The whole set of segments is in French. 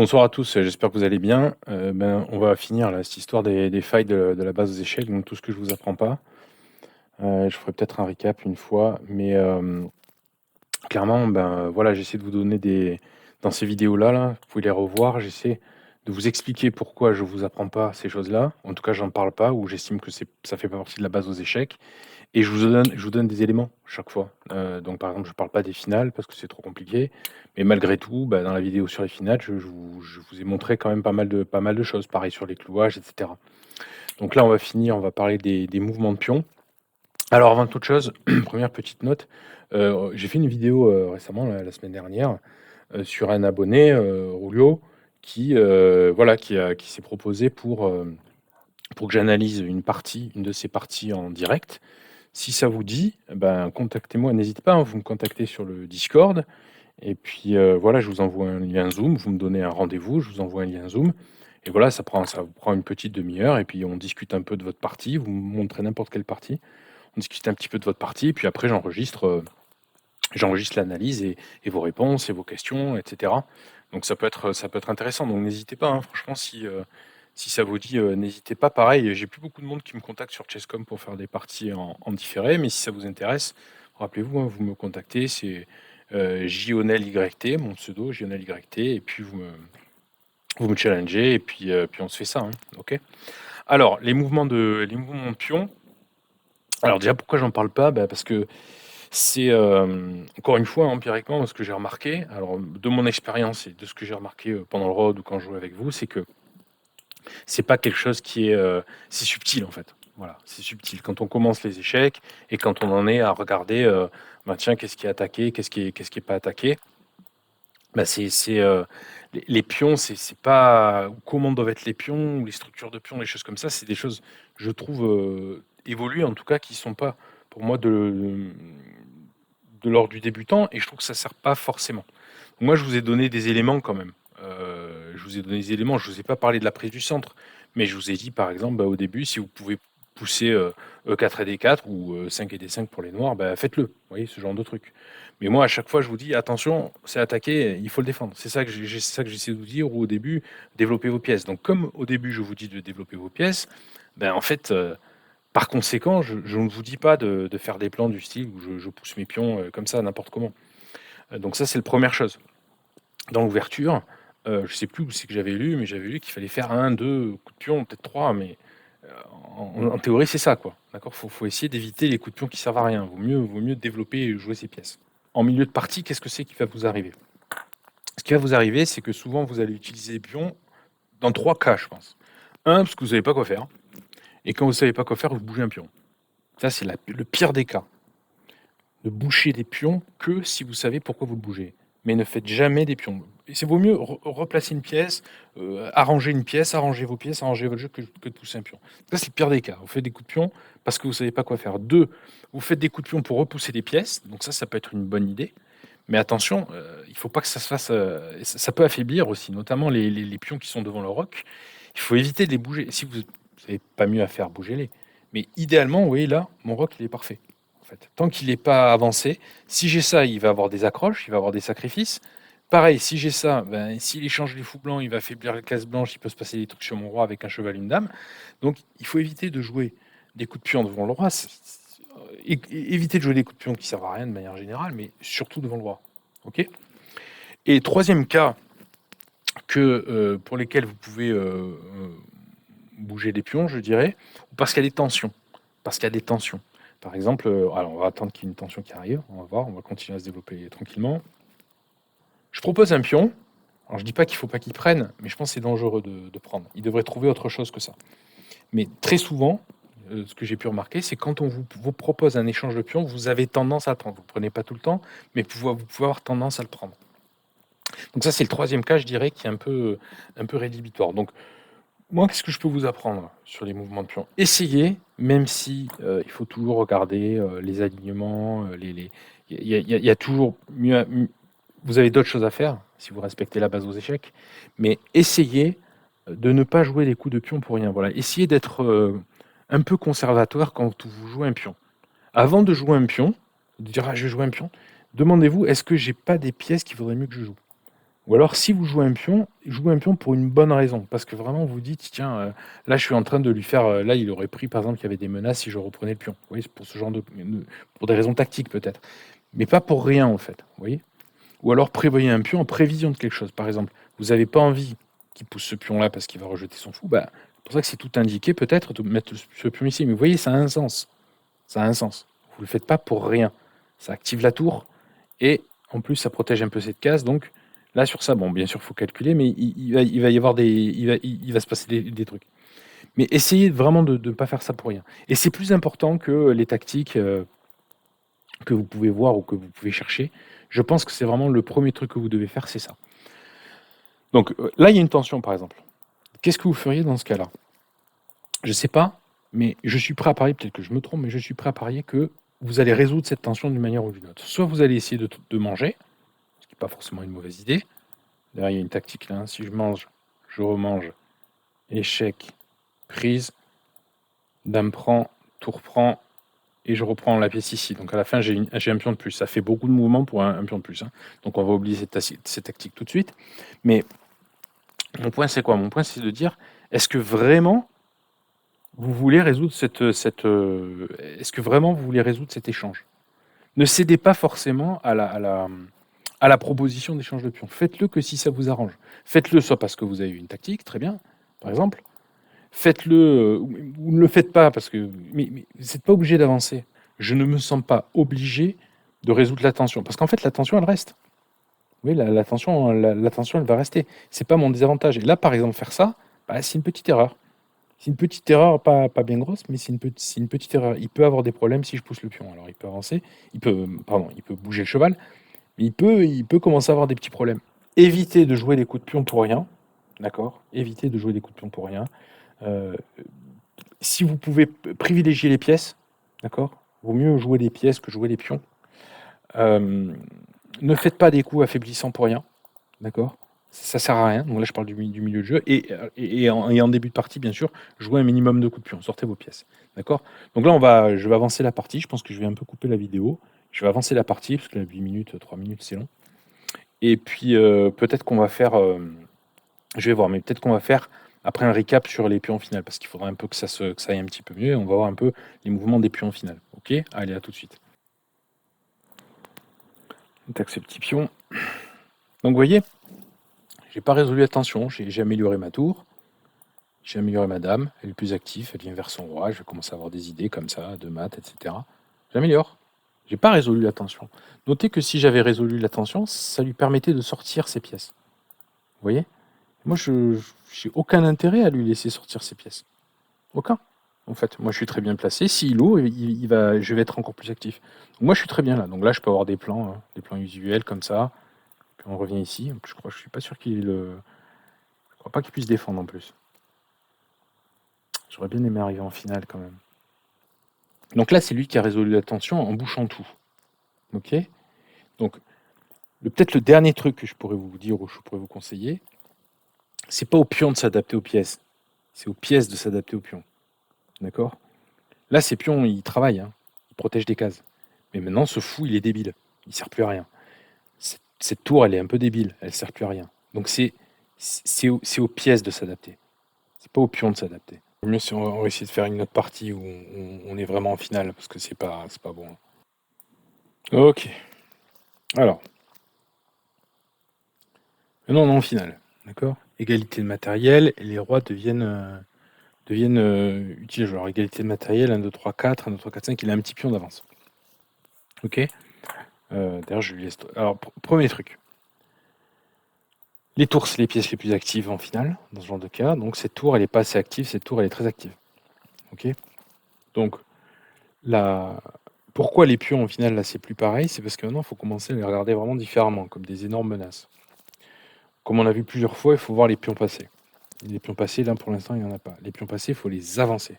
Bonsoir à tous, j'espère que vous allez bien. On va finir là, cette histoire des failles de la base aux échecs, donc tout ce que je vous apprends pas. Je ferai peut-être un récap une fois, mais clairement, voilà, j'essaie de vous donner des dans ces vidéos-là, là, vous pouvez les revoir, j'essaie de vous expliquer pourquoi je vous apprends pas ces choses-là. En tout cas, j'en parle pas ou j'estime que ça fait pas partie de la base aux échecs et je vous donne des éléments chaque fois. Donc par exemple, je parle pas des finales parce que c'est trop compliqué, mais malgré tout, dans la vidéo sur les finales, je vous ai montré quand même pas mal de choses. Pareil sur les clouages et cetera. Donc là, on va parler des mouvements de pion. Alors avant toute chose, première petite note, j'ai fait une vidéo, récemment, la semaine dernière, sur un abonné, Rulio, qui s'est proposé pour que j'analyse une de ses parties en direct. Si ça vous dit, contactez-moi, n'hésitez pas, hein, vous me contactez sur le Discord et puis, voilà, je vous envoie un lien Zoom, vous me donnez un rendez-vous, je vous envoie un lien Zoom et voilà, ça vous prend une petite demi-heure et puis on discute un peu de votre partie, vous me montrez n'importe quelle partie, on discute un petit peu de votre partie et puis après j'enregistre l'analyse et vos réponses et vos questions et cetera. Donc ça peut être intéressant, donc n'hésitez pas, hein, franchement si ça vous dit, n'hésitez pas. Pareil, j'ai plus beaucoup de monde qui me contacte sur Chesscom pour faire des parties en différé, mais si ça vous intéresse, rappelez-vous, hein, vous me contactez, c'est, JONELYT, mon pseudo, JONELYT et puis vous me challengez et puis on se fait ça, hein, OK? Alors les mouvements de pion, alors déjà pourquoi j'en parle pas? Parce que c'est, encore une fois, empiriquement, ce que j'ai remarqué, alors de mon expérience et de ce que j'ai remarqué, pendant le road ou quand je jouais avec vous, c'est que c'est pas quelque chose qui est, c'est subtil, en fait. Voilà, c'est subtil. Quand on commence les échecs et quand on en est à regarder, tiens, qu'est-ce qui est attaqué? Qu'est-ce qui est pas attaqué? Les pions, c'est pas ou comment doivent être les pions ou les structures de pions, les choses comme ça, c'est des choses, je trouve, évoluées, en tout cas, qui sont pas, pour moi, de l'ordre du débutant et je trouve que ça sert pas forcément. Moi, je vous ai donné des éléments quand même. Je vous ai donné des éléments, je vous ai pas parlé de la prise du centre, mais je vous ai dit, par exemple, au début, si vous pouvez pousser, E4 et D4 ou, 5 et D5 pour les noirs, faites-le. Vous voyez? Ce genre de truc. Mais moi, à chaque fois, je vous dis: «Attention, c'est attaqué, il faut le défendre». C'est ça que j'essaie de vous dire au début, développez vos pièces. Donc comme au début, je vous dis de développer vos pièces, en fait, par conséquent, je ne vous dis pas de faire des plans du style où je pousse mes pions, comme ça, n'importe comment. Donc ça, c'est la première chose. Dans l'ouverture, je sais plus où c'est que j'avais lu, mais j'avais lu qu'il fallait faire un, 2 coups de pion, peut-être 3, mais en théorie, c'est ça, quoi. D'accord? Faut essayer d'éviter les coups de pion qui servent à rien. Vaut mieux développer et jouer ses pièces. En milieu de partie, qu'est-ce que c'est qui va vous arriver? Ce qui va vous arriver, c'est que souvent, vous allez utiliser les pions dans 3 cas, je pense. Un, parce que vous savez pas quoi faire et quand vous savez pas quoi faire, vous bougez un pion. Ça, c'est le pire des cas. Ne bouchez des pions que si vous savez pourquoi vous le bougez. Mais ne faites jamais des pions. Et c'est vaut mieux replacer une pièce, arranger une pièce, arranger vos pièces, arranger votre jeu que de pousser un pion. Ça, c'est le pire des cas. Vous faites des coups de pion parce que vous savez pas quoi faire. 2, vous faites des coups de pion pour repousser des pièces, donc ça peut être une bonne idée. Mais attention, il faut pas que ça se fasse, ça peut affaiblir aussi, notamment les pions qui sont devant le roc. Il faut éviter de les bouger. Si vous avez pas mieux à faire, bougez-les. Mais idéalement, vous voyez là, mon roc, il est parfait. En fait, tant qu'il n'est pas avancé, si j'ai ça, il va avoir des accroches, il va avoir des sacrifices. Pareil, si j'ai ça, s'il échange les fous blancs, il va affaiblir la case blanche, il peut se passer des trucs sur mon roi avec un cheval, une dame. Donc, il faut éviter de jouer des coups de pion devant le roi. Éviter de jouer des coups de pion qui servent à rien de manière générale, mais surtout devant le roi. Ok. Et troisième cas pour lesquels vous pouvez bouger des pions, je dirais, parce qu'il y a des tensions. Parce qu'il y a des tensions. Par exemple, alors on va attendre qu'il y ait une tension qui arrive, on va voir, on va continuer à se développer tranquillement. Je propose un pion. Alors je dis pas qu'il faut pas qu'il prenne, mais je pense que c'est dangereux de prendre. Il devrait trouver autre chose que ça. Mais très souvent, ce que j'ai pu remarquer, c'est quand on vous propose un échange de pions, vous avez tendance à le prendre. Vous ne prenez pas tout le temps, mais vous pouvez avoir tendance à le prendre. Donc ça, c'est le troisième cas, je dirais, qui est un peu rédhibitoire. Donc moi, qu'est-ce que je peux vous apprendre sur les mouvements de pion? Essayez, même si, il faut toujours regarder, les alignements, il y a toujours mieux à vous avez d'autres choses à faire, si vous respectez la base aux échecs, mais essayez, de ne pas jouer les coups de pion pour rien. Voilà, essayez d'être, un peu conservatoire quand vous jouez un pion. Avant de jouer un pion, de dire: «Ah, je vais jouer un pion», demandez-vous: «Est-ce que j'ai pas des pièces qu'il vaudrait mieux que je joue?» Ou alors si vous jouez un pion pour une bonne raison. Parce que vraiment vous dites: «Tiens, là je suis en train de lui faire» là il aurait pris par exemple qu'il y avait des menaces si je reprenais le pion. Vous voyez? C'est pour ce genre de pour des raisons tactiques peut-être. Mais pas pour rien en fait, vous voyez? Ou alors prévoyez un pion en prévision de quelque chose. Par exemple, vous n'avez pas envie qu'il pousse ce pion-là parce qu'il va rejeter son fou, bah, c'est pour ça que c'est tout indiqué peut-être de mettre ce pion ici. Mais vous voyez, ça a un sens. Ça a un sens. Vous ne le faites pas pour rien. Ça active la tour et en plus ça protège un peu cette case. Donc là sur ça, bon bien sûr il faut calculer, mais il va y avoir il va se passer des trucs. Mais essayez vraiment de ne pas faire ça pour rien. Et c'est plus important que les tactiques que vous pouvez voir ou que vous pouvez chercher. Je pense que c'est vraiment le premier truc que vous devez faire, c'est ça. Donc là, il y a une tension, par exemple. Qu'est-ce que vous feriez dans ce cas-là? Je ne sais pas, mais je suis prêt à parier, peut-être que je me trompe, mais je suis prêt à parier que vous allez résoudre cette tension d'une manière ou d'une autre. Soit vous allez essayer de manger, ce qui n'est pas forcément une mauvaise idée. D'ailleurs, il y a une tactique là, hein. Si je mange, je remange, échec, prise, dame prend, tour prend, et je reprends la pièce ici. Donc à la fin, j'ai un pion de plus. Ça fait beaucoup de mouvements pour un pion de plus, hein. Donc on va oublier cette tactique tout de suite. Mais mon point, c'est quoi? Mon point, c'est de dire, est-ce que vraiment vous voulez résoudre est-ce que vraiment vous voulez résoudre cet échange? Ne cédez pas forcément à la proposition d'échange de pions. Faites-le que si ça vous arrange. Faites-le soit parce que vous avez une tactique, très bien, par exemple. Faites-le, ou ne le faites pas parce que mais vous n'êtes pas obligé d'avancer. Je ne me sens pas obligé de résoudre la tension parce qu'en fait, la tension, elle reste. Oui, la tension, elle va rester. C'est pas mon désavantage. Et là, par exemple, faire ça, bah, c'est une petite erreur. C'est une petite erreur, pas bien grosse, mais c'est une petite erreur. Il peut avoir des problèmes si je pousse le pion. Alors, il peut avancer, il peut bouger le cheval, mais il peut commencer à avoir des petits problèmes. Évitez de jouer des coups de pion pour rien, d'accord? Évitez de jouer des coups de pion pour rien. Euh, Si vous pouvez privilégier les pièces, d'accord? Vaut mieux jouer des pièces que jouer les pions. Ne faites pas des coups affaiblissants pour rien, d'accord? Ça sert à rien. Donc là, je parle du milieu de jeu. Et en début de partie, bien sûr, jouez un minimum de coups de pion. Sortez vos pièces, d'accord? Donc là, je vais avancer la partie. Je pense que je vais un peu couper la vidéo. Je vais avancer la partie, parce que là, 8 minutes, 3 minutes, c'est long. Et puis, peut-être qu'on va faire... je vais voir, mais peut-être qu'on va faire après un recap sur les pions finales, parce qu'il faudra un peu que ça aille un petit peu mieux. Et on va voir un peu les mouvements des pions finales. Ok? Allez, à tout de suite. On attaque ce petit pion. Donc, vous voyez, j'ai pas résolu la tension. J'ai amélioré ma tour. J'ai amélioré ma dame. Elle est plus active. Elle vient vers son roi. Je vais commencer à avoir des idées comme ça, de maths, etc. J'améliore. J'ai pas résolu la tension. Notez que si j'avais résolu la tension, ça lui permettait de sortir ses pièces. Vous voyez? Moi, je j'ai aucun intérêt à lui laisser sortir ses pièces. Aucun. En fait, moi, je suis très bien placé. S'il ouvre, je vais être encore plus actif. Donc, moi, je suis très bien là. Donc là, je peux avoir des plans usuels comme ça. Puis on revient ici. En plus, je suis pas sûr je crois pas qu'il puisse défendre en plus. J'aurais bien aimé arriver en finale quand même. Donc là, c'est lui qui a résolu la tension en bouchant tout. Ok. Donc peut-être le dernier truc que je pourrais vous dire ou je pourrais vous conseiller, c'est pas au pion de s'adapter aux pièces. C'est aux pièces de s'adapter aux pions. D'accord? Là, ces pions, ils travaillent, hein. Ils protègent des cases. Mais maintenant, ce fou, il est débile. Il sert plus à rien. Cette tour, elle est un peu débile. Elle sert plus à rien. Donc c'est aux pièces de s'adapter. C'est pas aux pions de s'adapter. Mieux si on va essayer de faire une autre partie où on est vraiment en finale, parce que c'est pas bon. Ok. Alors. Maintenant, on est en finale. D'accord? Égalité de matériel, et les rois deviennent utiles. Alors, égalité de matériel, 1, 2, 3, 4, 1, 2, 3, 4, 5, il a un petit pion d'avance. Ok? D'ailleurs, je lui laisse. Alors, premier truc. Les tours, c'est les pièces les plus actives en finale, dans ce genre de cas. Donc, cette tour, elle n'est pas assez active, cette tour, elle est très active. Ok? Donc, pourquoi les pions en finale, là, c'est plus pareil? C'est parce que maintenant, il faut commencer à les regarder vraiment différemment, comme des énormes menaces. Comme on a vu plusieurs fois, il faut voir les pions passer. Les pions passés, là, pour l'instant, il n'y en a pas. Les pions passés, il faut les avancer.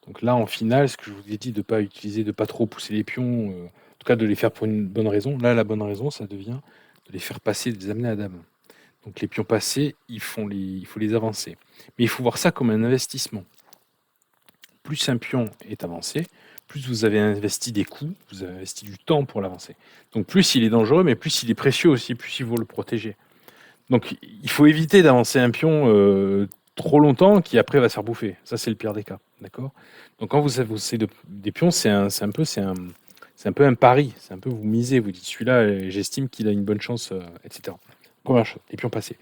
Donc là, en finale, ce que je vous ai dit de ne pas utiliser, de ne pas trop pousser les pions, en tout cas de les faire pour une bonne raison. Là, la bonne raison, ça devient de les faire passer, de les amener à dame. Donc les pions passés, il faut les avancer. Mais il faut voir ça comme un investissement. Plus un pion est avancé, plus vous avez investi des coups, vous avez investi du temps pour l'avancer. Donc plus il est dangereux, mais plus il est précieux aussi, plus il faut le protéger. Donc il faut éviter d'avancer un pion trop longtemps qui après va se faire bouffer. Ça, c'est le pire des cas. D'accord? Donc quand vous avancez des pions, c'est un peu un pari. C'est un peu vous misez. Vous dites celui-là, j'estime qu'il a une bonne chance, etc. Première chose, les pions passés.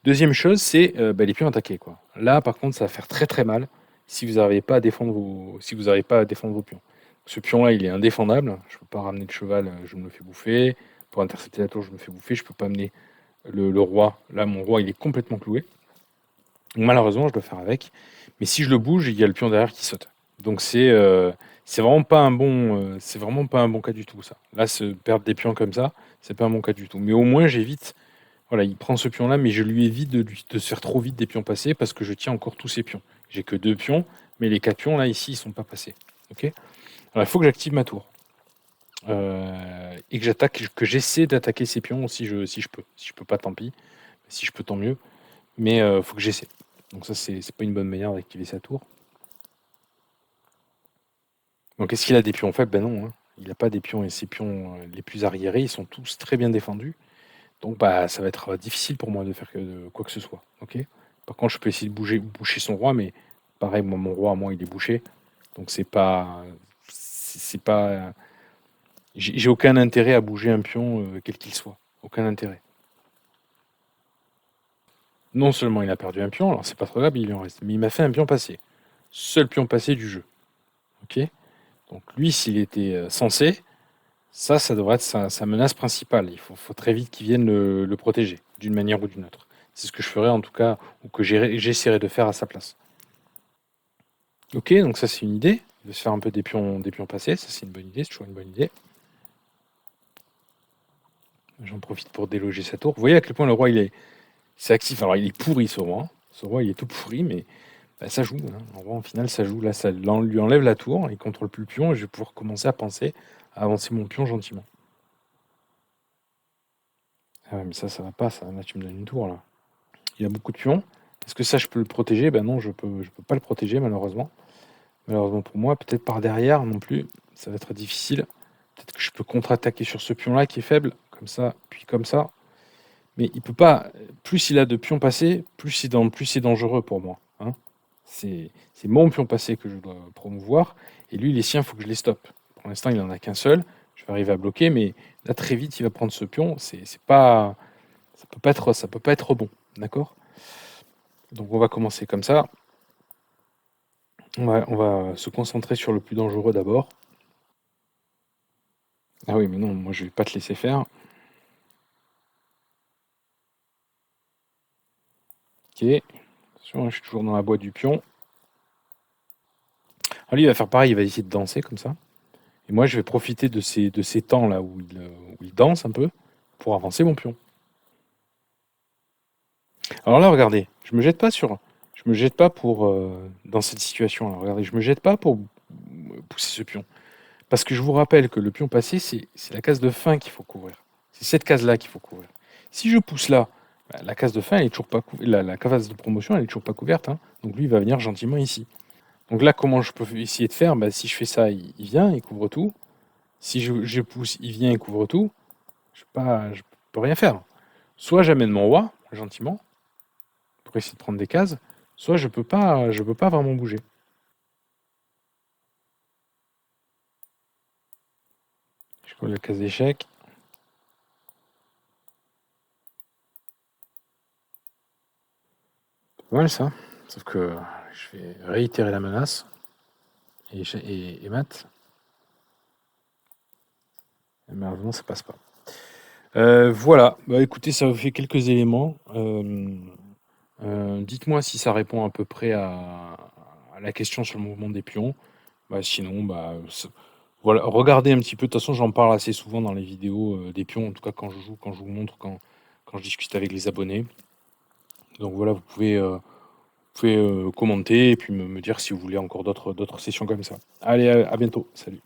Deuxième chose, c'est les pions attaqués, quoi. Là, par contre, ça va faire très très mal si vous n'arrivez pas à défendre vos pions. Ce pion-là, il est indéfendable. Je ne peux pas ramener le cheval, je me le fais bouffer. Pour intercepter la tour, je me fais bouffer. Je ne peux pas amener le roi. Là, mon roi, il est complètement cloué. Donc, malheureusement, je dois faire avec. Mais si je le bouge, il y a le pion derrière qui saute. Donc c'est vraiment pas un bon c'est vraiment pas un bon cas du tout, ça. Là, se perdre des pions comme ça, c'est pas un bon cas du tout. Mais au moins j'évite. Voilà, il prend ce pion-là, mais je lui évite de se faire trop vite des pions passés parce que je tiens encore tous ces pions. J'ai que 2 pions, mais les 4 pions là ici, ils sont pas passés. Ok. Alors il faut que j'active ma tour. Et que j'essaie d'attaquer ces pions si je peux. Si je peux pas, tant pis. Si je peux, tant mieux. Mais faut que j'essaie. Donc ça, c'est pas une bonne manière d'activer sa tour. Donc est-ce qu'il a des pions faibles? Ben non, hein. Il n'a pas des pions, et ses pions les plus arriérés, ils sont tous très bien défendus. Donc bah ça va être difficile pour moi de faire quoi que ce soit. Ok. Par contre, je peux essayer de boucher son roi, mais pareil, moi, mon roi, moi, il est bouché. Donc c'est pas. J'ai aucun intérêt à bouger un pion, quel qu'il soit. Aucun intérêt. Non seulement il a perdu un pion, alors c'est pas trop grave, il lui en reste, mais il m'a fait un pion passé. Seul pion passé du jeu. Ok. Donc lui, s'il était censé, ça devrait être sa menace principale. Il faut très vite qu'il vienne le protéger, d'une manière ou d'une autre. C'est ce que je ferais en tout cas, ou que j'essaierai de faire à sa place. Ok, donc ça c'est une idée, de se faire un peu des pions passés, ça c'est une bonne idée, c'est toujours une bonne idée. J'en profite pour déloger sa tour. Vous voyez à quel point le roi c'est actif. Alors il est pourri ce roi. Ce roi il est tout pourri, mais bah, ça joue. Hein. Le roi en finale ça joue. Là ça lui enlève la tour, il contrôle plus le pion et je vais pouvoir commencer à penser à avancer mon pion gentiment. Ah ouais, mais ça va pas, ça. Là tu me donnes une tour là. Il a beaucoup de pions. Est-ce que ça je peux le protéger? Ben non, je peux pas le protéger malheureusement. Malheureusement pour moi, peut-être par derrière non plus. Ça va être difficile. Peut-être que je peux contre-attaquer sur ce pion-là qui est faible, comme ça, puis comme ça. Mais il peut pas. Plus il a de pions passés, plus c'est dangereux pour moi. Hein. C'est mon pion passé que je dois promouvoir. Et lui, les siens, il faut que je les stoppe. Pour l'instant, il n'en a qu'un seul. Je vais arriver à bloquer, mais là, très vite, il va prendre ce pion. C'est pas. Ça peut pas être bon. D'accord? Donc, on va commencer comme ça. On va se concentrer sur le plus dangereux d'abord. Ah oui, mais non, moi, je vais pas te laisser faire. Ok. Attention, je suis toujours dans la boîte du pion. Ah, lui, il va faire pareil, il va essayer de danser comme ça. Et moi, je vais profiter de ces temps-là où il danse un peu pour avancer mon pion. Alors là, regardez, je me jette pas pour dans cette situation. Alors regardez, je me jette pas pour pousser ce pion, parce que je vous rappelle que le pion passé, c'est la case de fin qu'il faut couvrir. C'est cette case-là qu'il faut couvrir. Si je pousse là, bah, la case de fin, elle est toujours pas la case de promotion, elle est toujours pas couverte. Hein. Donc lui, il va venir gentiment ici. Donc là, comment je peux essayer de faire? Bah, si je fais ça, il vient, il couvre tout. Si je pousse, il vient, il couvre tout. Je peux rien faire. Soit j'amène mon roi, gentiment, pour essayer de prendre des cases, soit je peux pas vraiment bouger. Je colle la case d'échec. Pas mal ça. Sauf que je vais réitérer la menace. Et mat. Et malheureusement, ça passe pas. Voilà. Bah, écoutez, ça vous fait quelques éléments. Dites-moi si ça répond à peu près à la question sur le mouvement des pions. Bah, sinon, bah, voilà, regardez un petit peu. De toute façon, j'en parle assez souvent dans les vidéos des pions, en tout cas quand je joue, quand je vous montre, quand je discute avec les abonnés. Donc voilà, vous pouvez commenter et puis me dire si vous voulez encore d'autres sessions comme ça. Allez, à bientôt. Salut.